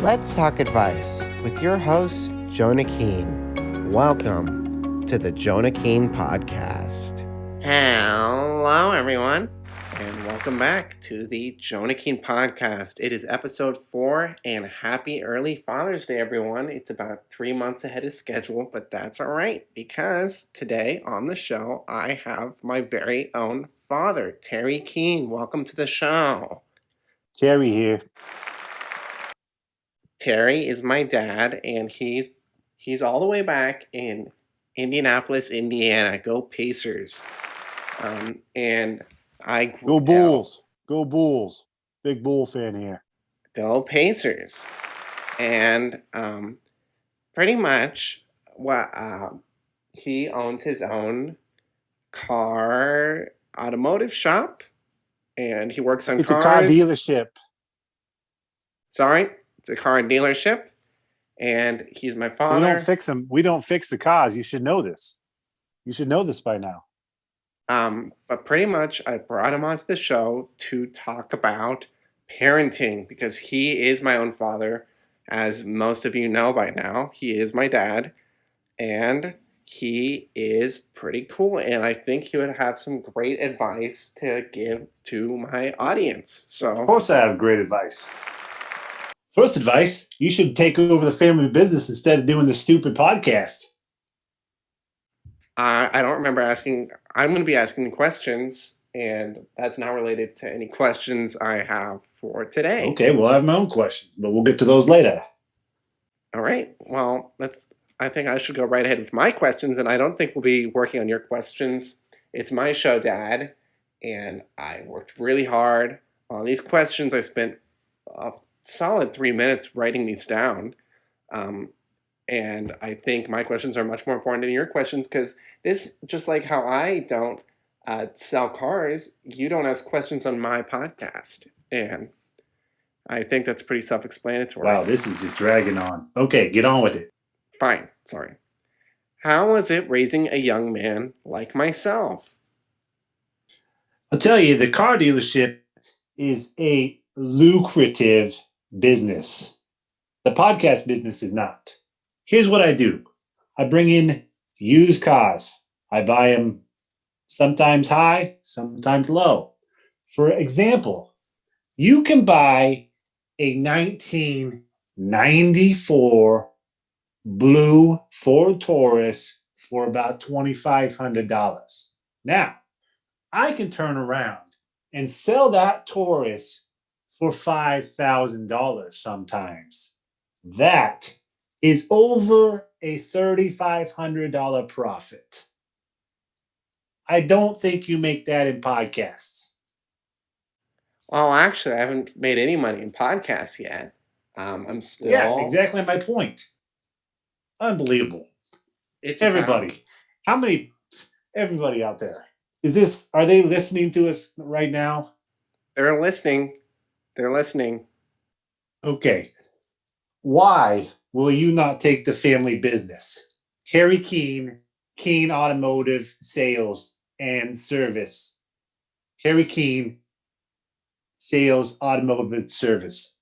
Let's talk advice with your host, Jonah Keen. Welcome to the Jonah Keen Podcast. Hello, everyone, and welcome back to the Jonah Keen Podcast. It is episode 4, and happy early Father's Day, everyone. It's about 3 months ahead of schedule, but that's all right, because today on the show, I have my very own father, Terry Keen. Welcome to the show. Terry here. Terry is my dad, and he's all the way back in Indianapolis, Indiana. Go Pacers! And I Go Bulls! Go Bulls! Big Bull fan here. Go Pacers! And pretty much, he owns his own car automotive shop, and he works on It's cars. a car dealership. Sorry, it's a car dealership, and he's my father. We don't fix them. We don't fix the cars. You should know this. You should know this by now. But pretty much I brought him onto the show to talk about parenting because he is my own father. As most of you know by now, he is my dad, and he is pretty cool, and I think he would have some great advice to give to my audience. So, of course I have great advice. First advice, you should take over the family business instead of doing the stupid podcast. I don't remember asking. I'm going to be asking questions, and that's not related to any questions I have for today. Okay, well, I have my own questions, but we'll get to those later. All right. Well, I think I should go right ahead with my questions, and I don't think we'll be working on your questions. It's my show, Dad, and I worked really hard on these questions. I spent a solid 3 minutes writing these down. And I think my questions are much more important than your questions because this, just like how I don't sell cars, you don't ask questions on my podcast. And I think that's pretty self-explanatory. Wow, this is just dragging on. Okay, get on with it. Fine, sorry. How was it raising a young man like myself? I'll tell you, the car dealership is a lucrative business. The podcast business is not. Here's what I do. I bring in used cars. I buy them sometimes high, sometimes low. For example, you can buy a 1994 blue Ford Taurus for about $2,500. Now, I can turn around and sell that Taurus for $5,000 sometimes. That is over a $3,500 profit. I don't think you make that in podcasts. Well, actually, I haven't made any money in podcasts yet. I'm still... Yeah, exactly my point. Unbelievable. It's everybody. How many... Everybody out there. Are they listening to us right now? They're listening. Okay. Why will you not take the family business? Terry Keen, Keen Automotive Sales and Service. Terry Keen, Sales Automotive Service.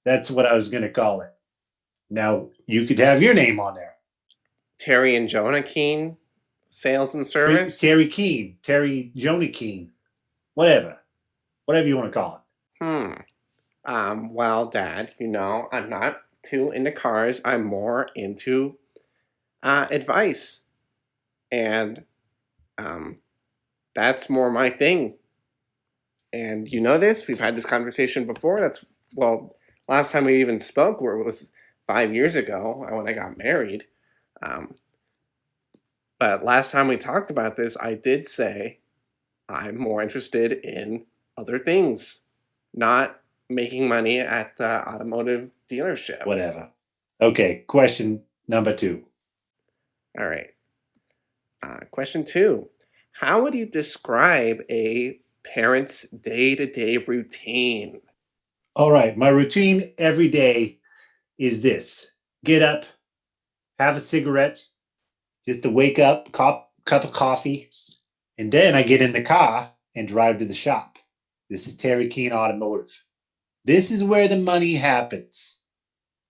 That's what I was going to call it. Now, you could have your name on there. Terry and Jonah Keen, Sales and Service? Terry Keen, Terry Jonah Keen. Whatever you want to call it. Well, Dad, I'm not too into cars. I'm more into advice. And that's more my thing. And you know this. We've had this conversation before. Last time we even spoke was 5 years ago when I got married. But last time we talked about this, I did say I'm more interested in other things, not making money at the automotive dealership. Whatever. Okay, question number 2. All right. Question 2. How would you describe a parent's day-to-day routine? All right, my routine every day is this. Get up, have a cigarette, just to wake up, cup of coffee, and then I get in the car and drive to the shop. This is Terry Keen Automotive. This is where the money happens.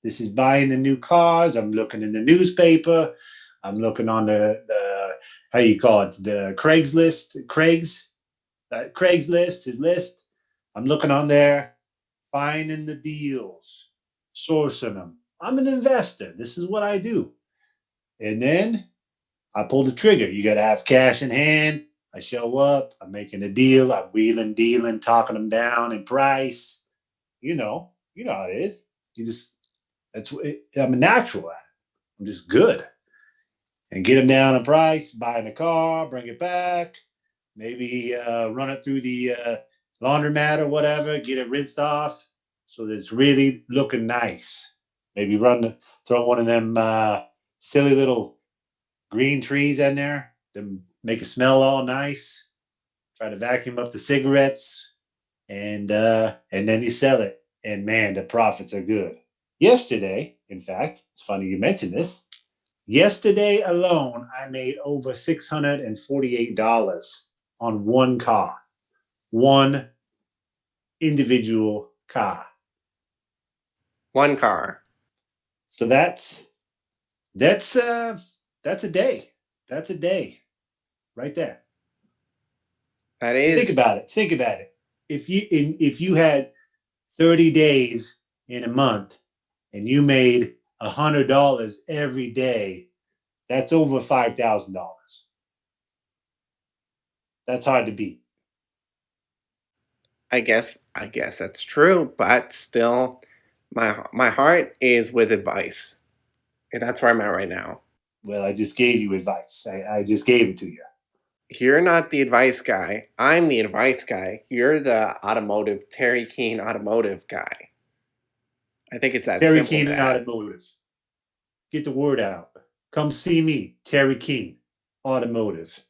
This is buying the new cars. I'm looking in the newspaper. I'm looking on the how you call it, the Craigslist, his list. I'm looking on there, finding the deals, sourcing them. I'm an investor. This is what I do. And then I pull the trigger. You got to have cash in hand. I show up. I'm making a deal. I'm wheeling, dealing, talking them down in price. You know how it is. I'm a natural at it. I'm just good. And get them down in price, buy in a car, bring it back, maybe run it through the laundromat or whatever, get it rinsed off so that it's really looking nice. Maybe throw one of them silly little green trees in there to make it smell all nice. Try to vacuum up the cigarettes, and then you sell it. And man, the profits are good. Yesterday, in fact, it's funny you mentioned this. Yesterday alone, I made over $648 on one car, one individual car. One car. So that's a day. That's a day, right there. That is. Think about it. If you had 30 days in a month and you made $100 every day, that's over $5,000. That's hard to beat. I guess that's true, but still, my heart is with advice, and that's where I'm at right now. Well, I just gave you advice. I just gave it to you. You're not the advice guy. I'm the advice guy. You're the Terry Keen automotive guy. I think it's that Terry simple. Keen Automotive. Get the word out. Come see me, Terry Keen Automotive.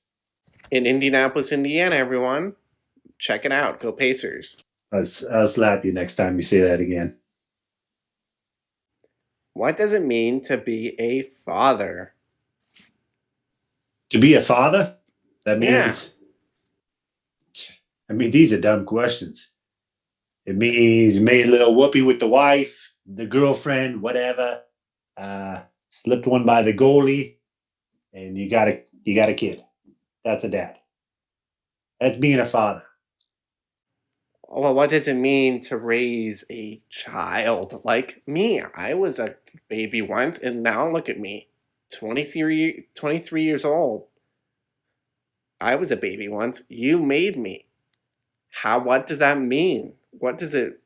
In Indianapolis, Indiana, everyone. Check it out. Go Pacers. I'll slap you next time you say that again. What does it mean to be a father? To be a father? That means... Yeah. I mean, these are dumb questions. It means you made a little whoopee with the wife, the girlfriend, whatever. Slipped one by the goalie, and you got a kid. That's a dad. That's being a father. Well, what does it mean to raise a child like me? I was a baby once, and now look at me, 23 years old. I was a baby once. You made me. What does that mean? What does it...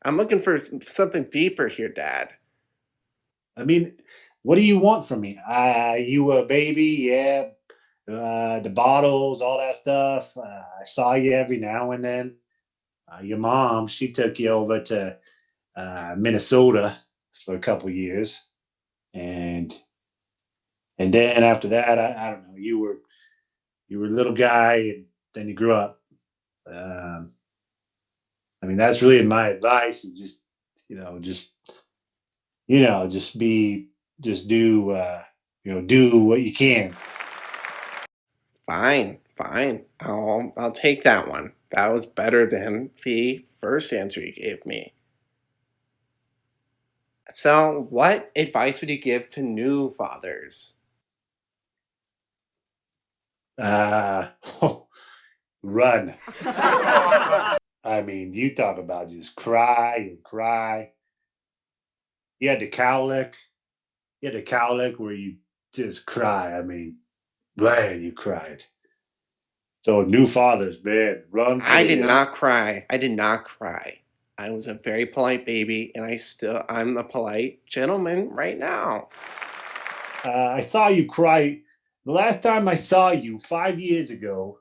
I'm looking for something deeper here, Dad. I mean, what do you want from me? You were a baby, yeah. The bottles, all that stuff. I saw you every now and then. Your mom, she took you over to Minnesota for a couple years, and then after that, I don't know. You were a little guy, and then you grew up. I mean, that's really my advice: is do what you can. Fine. I'll take that one. That was better than the first answer you gave me. So, what advice would you give to new fathers? Run. I mean, you talk about just cry and cry. You had the cowlick. Where you just cry. I mean, man, you cried. So new fathers, man, run. I did not cry. I was a very polite baby, and I'm a polite gentleman right now. I saw you cry. The last time I saw you 5 years ago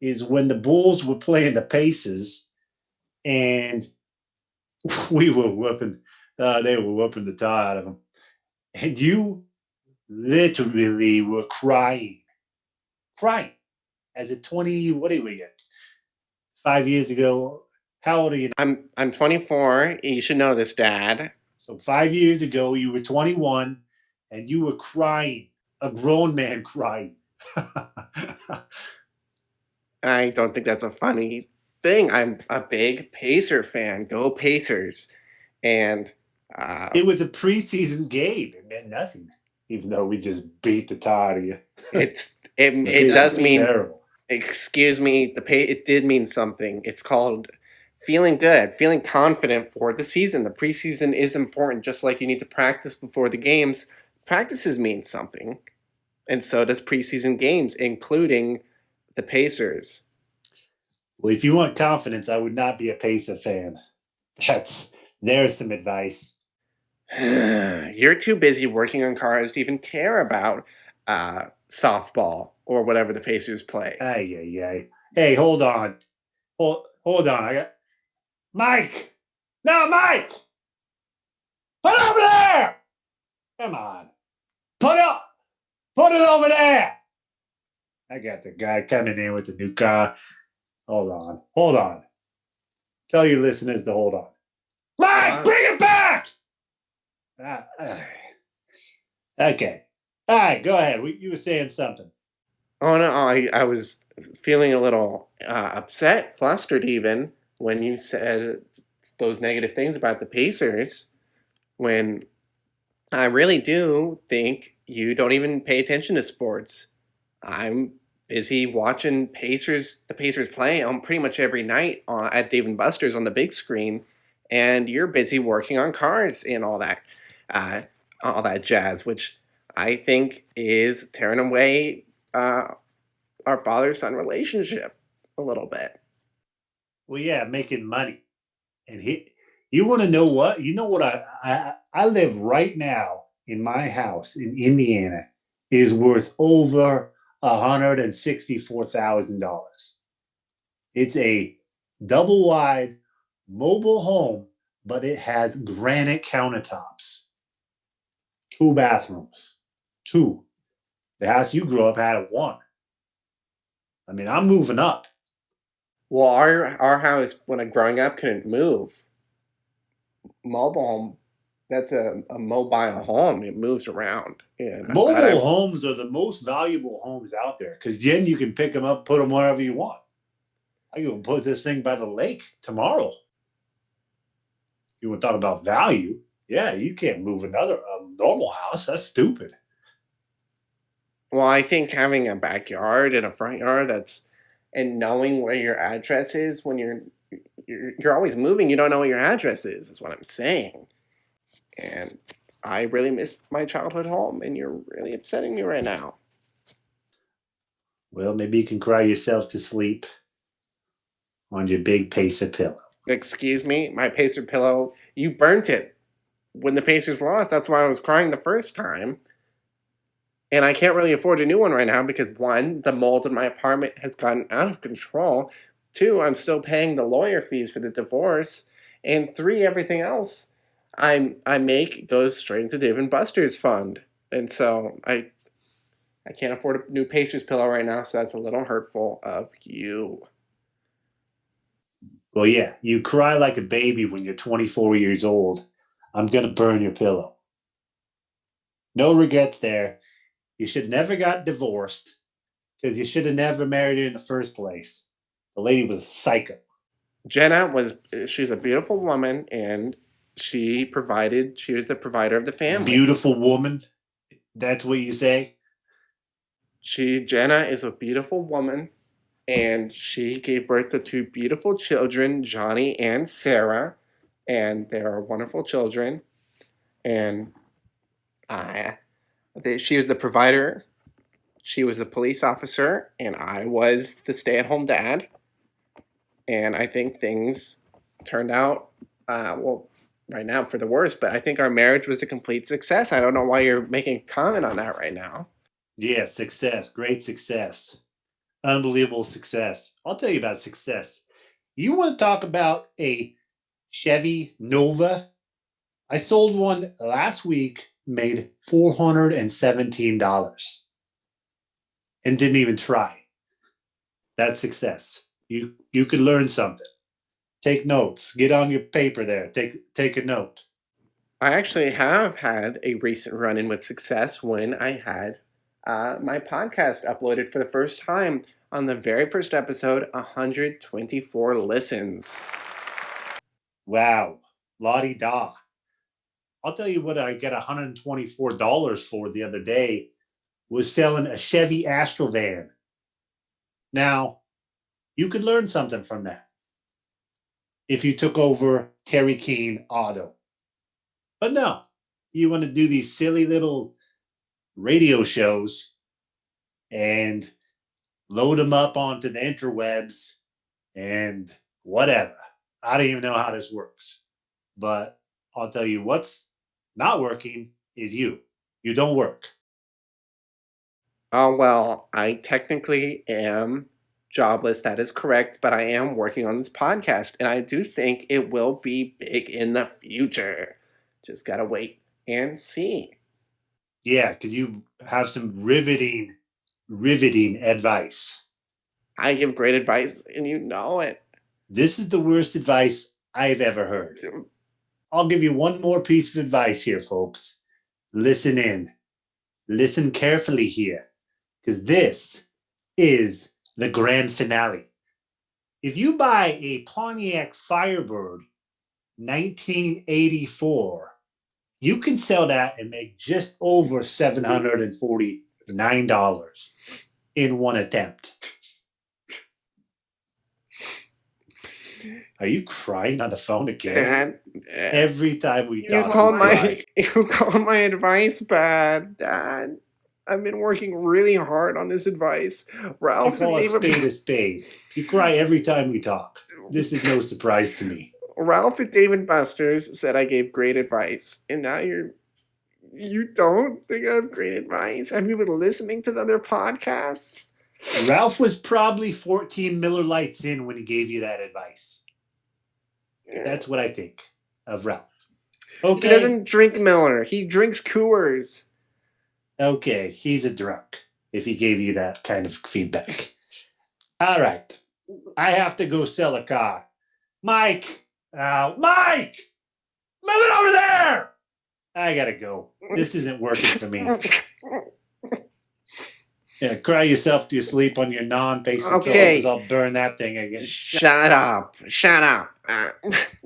is when the Bulls were playing the Pacers, and we were whooping. They were whooping the tar out of them, and you literally were crying as a 20. What do we get? 5 years ago. How old are you now? I'm 24. You should know this, Dad. So 5 years ago, you were 21, and you were crying. A grown man crying. I don't think that's a funny thing. I'm a big Pacer fan. Go Pacers. And It was a preseason game. It meant nothing, even though we just beat the tar out of you. It does mean terrible. excuse me, it did mean something. It's called feeling good, feeling confident for the season. The preseason is important, just like you need to practice before the games. Practices mean something, and so does preseason games, including the Pacers. Well, if you want confidence, I would not be a Pacer fan. There's some advice. You're too busy working on cars to even care about softball or whatever the Pacers play. Ay. Hey, hold on. Hold on. I got Mike. No, Mike. Put over there. Come on. Put it over there. I got the guy coming in with the new car. Hold on. Tell your listeners to hold on. Mike, bring it back. Okay. All right, go ahead. You were saying something. Oh no, I was feeling a little upset, flustered even, when you said those negative things about the Pacers, when I really do think you don't even pay attention to sports. I'm busy watching the Pacers play on pretty much every night at Dave & Buster's on the big screen, and you're busy working on cars and uh, all that jazz, which I think is tearing away our father-son relationship a little bit. Well, yeah, making money. And you want to know what? You know what I live right now in my house in Indiana is worth over $164,000. It's a double wide mobile home, but it has granite countertops. 2 bathrooms. 2. The house you grew up had 1. I mean, I'm moving up. Well, our house when growing up couldn't move. Mobile home, that's a mobile home. It moves around. And Mobile homes are the most valuable homes out there because then you can pick them up, put them wherever you want. I can put this thing by the lake tomorrow. You want to talk about value? Yeah, you can't move another normal house. That's stupid. Well, I think having a backyard and a front yard and knowing where your address is when you're always moving, you don't know what your address is what I'm saying. And I really miss my childhood home, and you're really upsetting me right now. Well, maybe you can cry yourself to sleep on your big Pacer pillow. Excuse me, my Pacer pillow, you burnt it when the Pacers lost. That's why I was crying the first time. And I can't really afford a new one right now because 1, the mold in my apartment has gotten out of control. 2, I'm still paying the lawyer fees for the divorce. And 3, everything else I make goes straight into Dave & Buster's fund. And so I can't afford a new Pacers pillow right now, so that's a little hurtful of you. Well, yeah, you cry like a baby when you're 24 years old. I'm going to burn your pillow. No regrets there. You should never got divorced because you should have never married her in the first place. The lady was a psycho. Jenna she's a beautiful woman, and she was the provider of the family. Beautiful woman? That's what you say? Jenna is a beautiful woman, and she gave birth to 2 beautiful children, Johnny and Sarah, and they are wonderful children. And she was the provider. She was a police officer, and I was the stay-at-home dad. And I think things turned out, right now for the worst, but I think our marriage was a complete success. I don't know why you're making a comment on that right now. Yeah, success. Great success. Unbelievable success. I'll tell you about success. You want to talk about a Chevy Nova? I sold one last week, made $417 and didn't even try. That's success. You could learn something. Take notes. Get on your paper there. Take a note. I actually have had a recent run-in with success when I had my podcast uploaded for the first time on the very first episode, 124 listens. Wow. La-di-da. I'll tell you what I got $124 for the other day was selling a Chevy Astrovan. Now, you could learn something from that if you took over Terry Keen Auto. But no, you want to do these silly little radio shows and load them up onto the interwebs and whatever. I don't even know how this works. But I'll tell you what's not working is you. You don't work. Oh, well, I technically am jobless. That is correct. But I am working on this podcast. And I do think it will be big in the future. Just got to wait and see. Yeah, because you have some riveting advice. I give great advice, and you know it. This is the worst advice I've ever heard. I'll give you one more piece of advice here, folks. Listen in. Listen carefully here, because this is the grand finale. If you buy a Pontiac Firebird 1984, you can sell that and make just over $749 in one attempt. Are you crying on the phone again? Every time we talk, you call my advice bad, Dad. I've been working really hard on this advice. Ralph, you call a spade a spade. You cry every time we talk. This is no surprise to me. Ralph at Dave & Buster's said I gave great advice, and now you don't think I have great advice? Have you been listening to the other podcasts? Ralph was probably 14 Miller Lights in when he gave you that advice. That's what I think of Ralph. Okay. He doesn't drink Miller. He drinks Coors. Okay, he's a drunk if he gave you that kind of feedback. All right. I have to go sell a car. Mike! Mike! Move it over there! I gotta go. This isn't working for me. Yeah, cry yourself to sleep on your non-basic pillows. I'll burn that thing again. Shut up.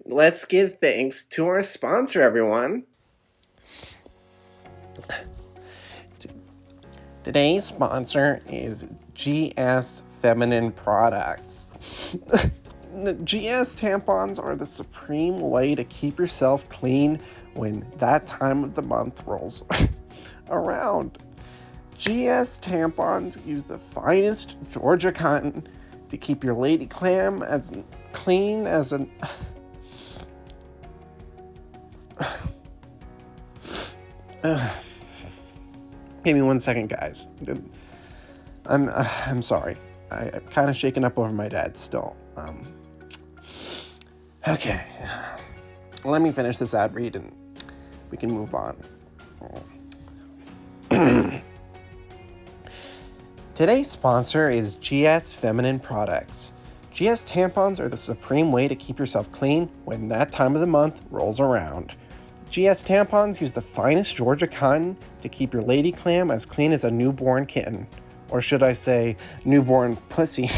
Let's give thanks to our sponsor, everyone. Today's sponsor is GS Feminine Products. GS tampons are the supreme way to keep yourself clean when that time of the month rolls around. GS tampons use the finest Georgia cotton to keep your lady clam as clean as an... Give me 1 second, guys. I'm sorry. I'm kind of shaken up over my dad still. Okay. Let me finish this ad read and we can move on. Today's sponsor is GS Feminine Products. GS tampons are the supreme way to keep yourself clean when that time of the month rolls around. GS tampons use the finest Georgia cotton to keep your lady clam as clean as a newborn kitten. Or should I say, newborn pussy.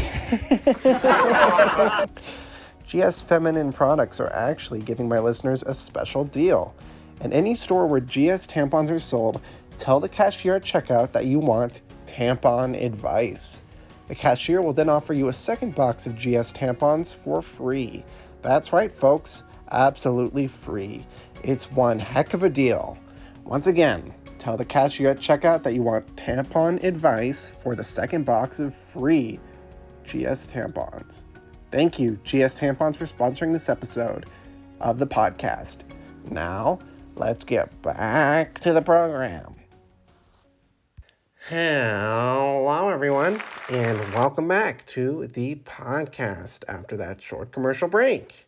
GS Feminine Products are actually giving my listeners a special deal. In any store where GS tampons are sold, tell the cashier at checkout that you want tampon advice. The cashier will then offer you a second box of GS tampons for free. That's right, folks. Absolutely free. It's one heck of a deal. Once again, tell the cashier at checkout that you want tampon advice for the second box of free GS tampons. Thank you, GS Tampons, for sponsoring this episode of the podcast. Now, let's get back to the program. Hello, everyone, and welcome back to the podcast after that short commercial break.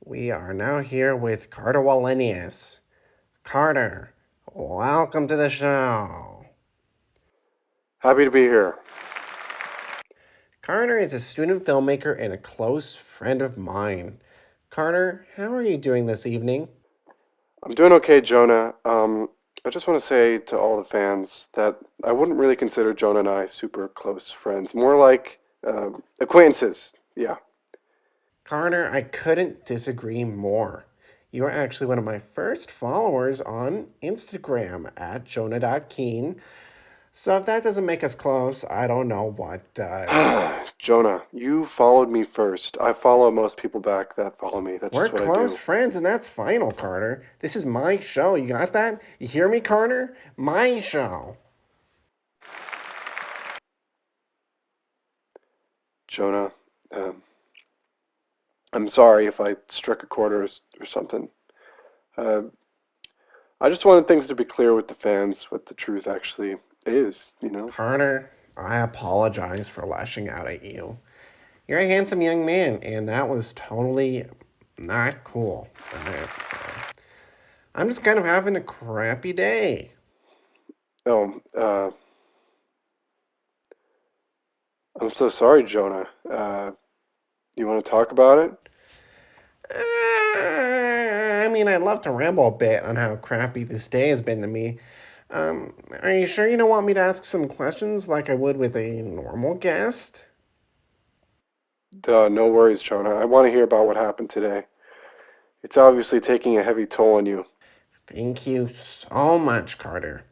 We are now here with Carter Wallenius. Carter, welcome to the show. Happy to be here. Carter is a student filmmaker and a close friend of mine. Carter, how are you doing this evening? I'm doing okay, Jonah. I just want to say to all the fans that I wouldn't really consider Jonah and I super close friends. More like acquaintances, yeah. Carter, I couldn't disagree more. You are actually one of my first followers on Instagram at Jonah.Keen. So if that doesn't make us close, I don't know what does. Jonah, you followed me first. I follow most people back that follow me. That's We're just what I close do. friends, and that's final, Carter. This is my show. You got that? You hear me, Carter? My show. Jonah, um, I'm sorry if I struck a chord or something. Uh, I just wanted things to be clear with the fans, what the truth actually is, you know? Carter, I apologize for lashing out at you. You're a handsome young man, and that was totally not cool. I'm just kind of having a crappy day. Oh, I'm so sorry, Jonah. You want to talk about it? I mean, I'd love to ramble a bit on how crappy this day has been to me. Are you sure you don't want me to ask some questions like I would with a normal guest? No worries, Jonah. I want to hear about what happened today. It's obviously taking a heavy toll on you. Thank you so much, Carter.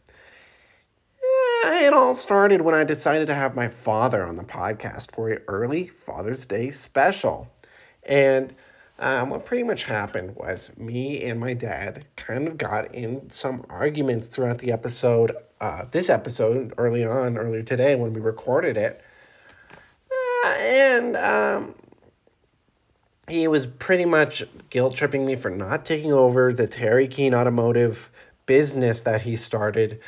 It all started when I decided to have my father on the podcast for an early Father's Day special. And what pretty much happened was me and my dad kind of got in some arguments throughout the episode, this episode, earlier today when we recorded it. And he was pretty much guilt tripping me for not taking over the Terry Keen Automotive business that he started.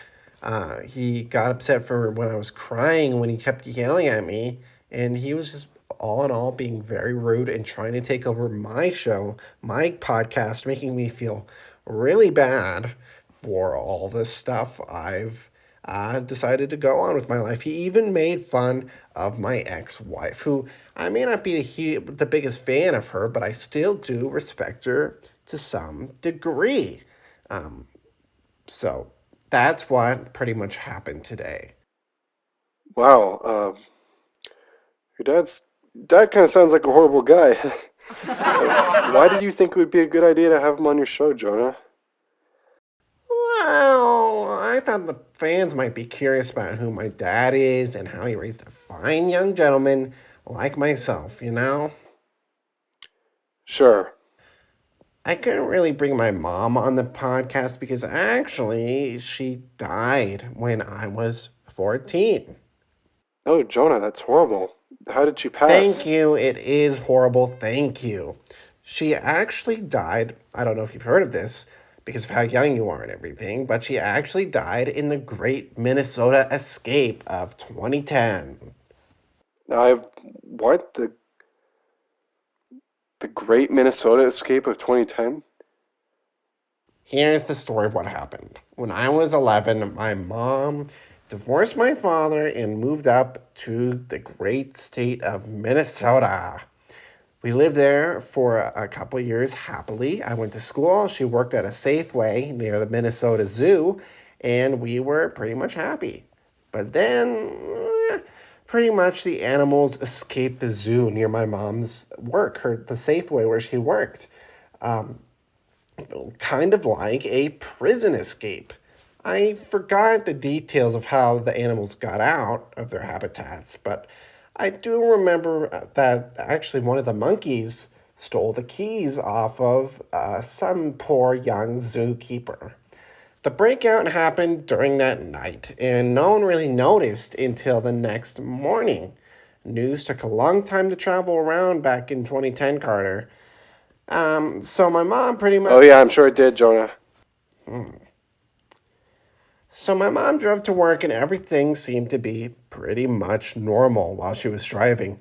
He got upset for when I was crying when he kept yelling at me, and he was just all in all being very rude and trying to take over my show, my podcast, making me feel really bad for all this stuff I've decided to go on with my life. He even made fun of my ex-wife, who I may not be the biggest fan of her, but I still do respect her to some degree. So that's what pretty much happened today. Wow, your dad kind of sounds like a horrible guy. Why did you think it would be a good idea to have him on your show, Jonah? Well, I thought the fans might be curious about who my dad is and how he raised a fine young gentleman like myself, you know? Sure. I couldn't really bring my mom on the podcast because actually she died when I was 14. Oh, Jonah, that's horrible. How did she Thank pass? you. It is horrible. Thank you. She actually died. I don't know if you've heard of this because of how young you are and everything, but she actually died in the Great Minnesota Escape of 2010. I've what the Great Minnesota Escape of 2010? Here's the story of what happened. When I was 11, my mom divorced my father and moved up to the great state of Minnesota. We lived there for a couple years happily. I went to school. She worked at a Safeway near the Minnesota Zoo, and we were pretty much happy. But then, pretty much the animals escaped the zoo near my mom's work, the Safeway where she worked. Kind of like a prison escape. I forgot the details of how the animals got out of their habitats, but I do remember that actually one of the monkeys stole the keys off of some poor young zookeeper. The breakout happened during that night, and no one really noticed until the next morning. News took a long time to travel around back in 2010, Carter. So my mom pretty Oh much yeah, I'm sure it did, Jonah. So my mom drove to work and everything seemed to be pretty much normal while she was driving.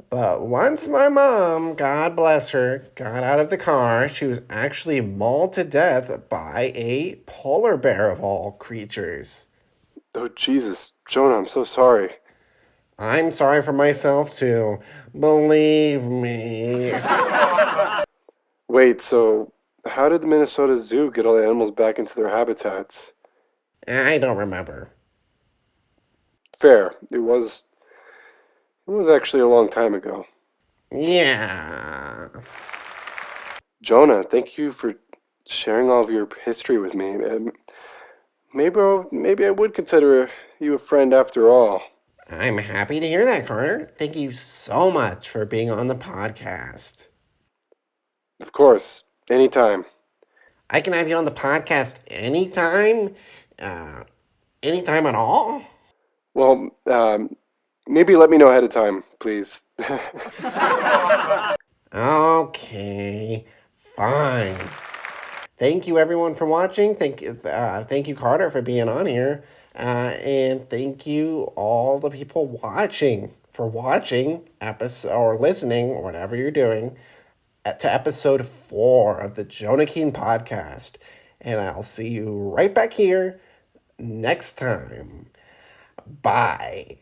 But once my mom, God bless her, got out of the car, she was actually mauled to death by a polar bear of all creatures. Oh Jesus, Jonah, I'm so sorry. I'm sorry for myself too. Believe me. Wait, so how did the Minnesota Zoo get all the animals back into their habitats? I don't remember. Fair. It was actually a long time ago. Yeah. Jonah, thank you for sharing all of your history with me. Maybe I would consider you a friend after all. I'm happy to hear that, Carter. Thank you so much for being on the podcast. Of course, anytime. I can have you on the podcast anytime, uh, anytime at all. Well, maybe let me know ahead of time, please. Okay, fine. Thank you, everyone, for watching. Thank you, Carter, for being on here, and thank you all the people watching for watching episode or listening or whatever you're doing to episode 4 of the Jonah Keen Podcast. And I'll see you right back here next time. Bye.